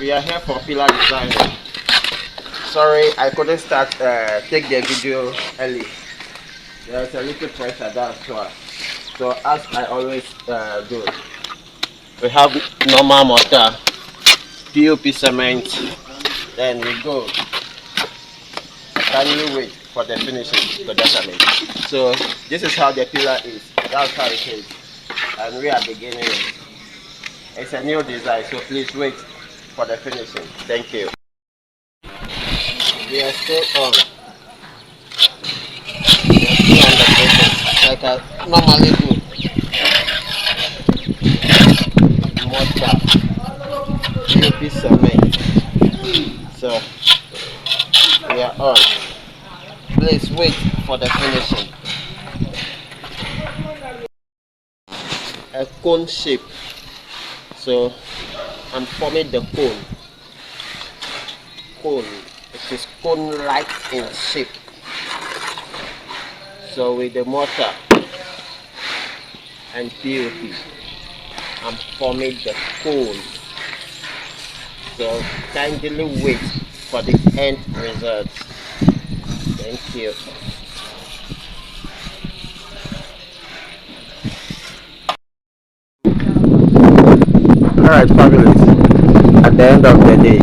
We are here for pillar designing. Sorry, I couldn't take the video early. There's a little pressure, that's why. So as I always do, we have normal mortar, POP cement, then we go. Kindly wait for the finishing to decorate. So this is how the pillar is. That's how it is, and we are beginning it. It's a new design, so please wait for the finishing. Thank you. We are still on. We are still on the process, like I normally do. Mortar, POP cement. So we are on. Please wait for the finishing. A cone shape. So I'm forming the cone. It is cone-like in shape. So with the mortar and POP, I'm forming the cone. So kindly wait for the end result. Thank you. Alright, families, at the end of the day,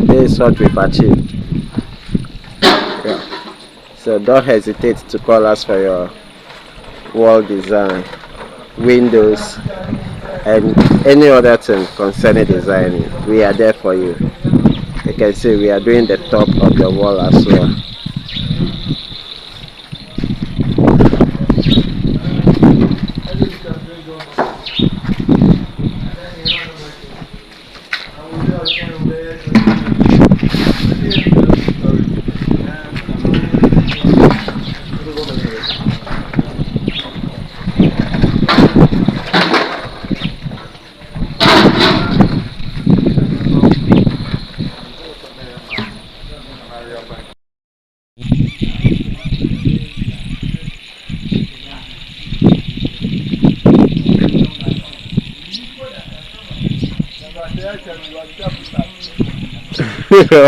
this is what we've achieved. Yeah. So don't hesitate to call us for your wall design, windows, and any other thing concerning designing. We are there for you. You can see we are doing the top of the wall as well.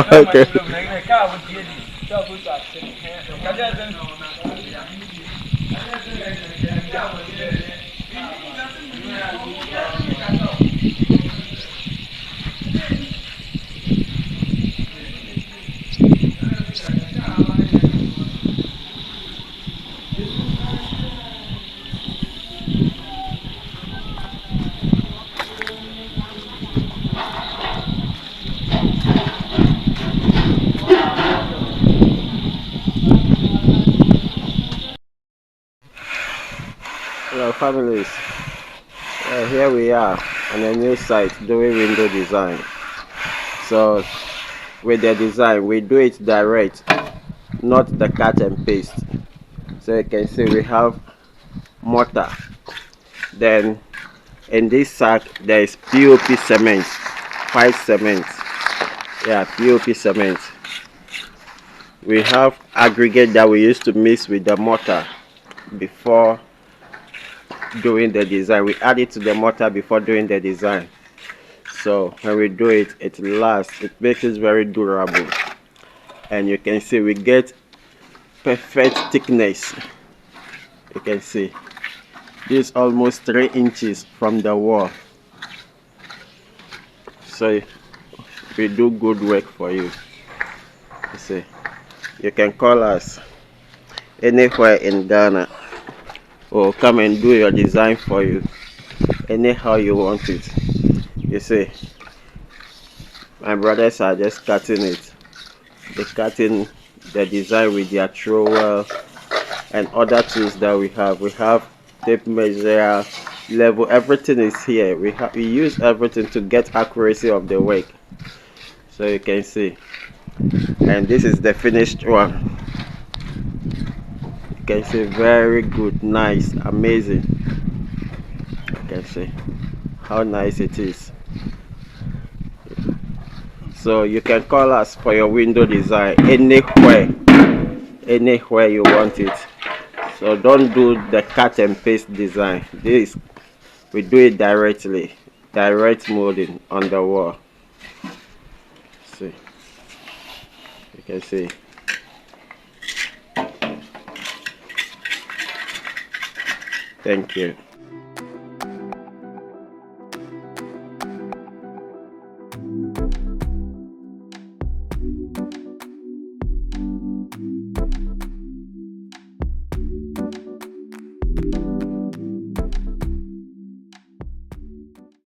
Okay. Hello families, here we are on a new site doing window design. So with the design we do it direct, not the cut and paste. So you can see we have mortar, then in this sack there is POP cement, white cement, yeah, POP cement. We have aggregate that we used to mix with the mortar before doing the design. We add it to the mortar before doing the design, so when we do it, it lasts, it makes it very durable, and you can see we get perfect thickness. You can see this is almost 3 inches from the wall, so we do good work for you. You see, you can call us anywhere in Ghana, or come and do your design for you anyhow you want it. You see, my brothers are just cutting it. They're cutting the design with their trowel and other tools that we have. We have tape measure, level, everything is here. We use everything to get accuracy of the work. So you can see, and this is the finished one. You can see very good, nice, amazing. You can see how nice it is. So you can call us for your window design anywhere you want it. So don't do the cut and paste design. This we do it directly, direct molding on the wall. see. You can see. Thank you.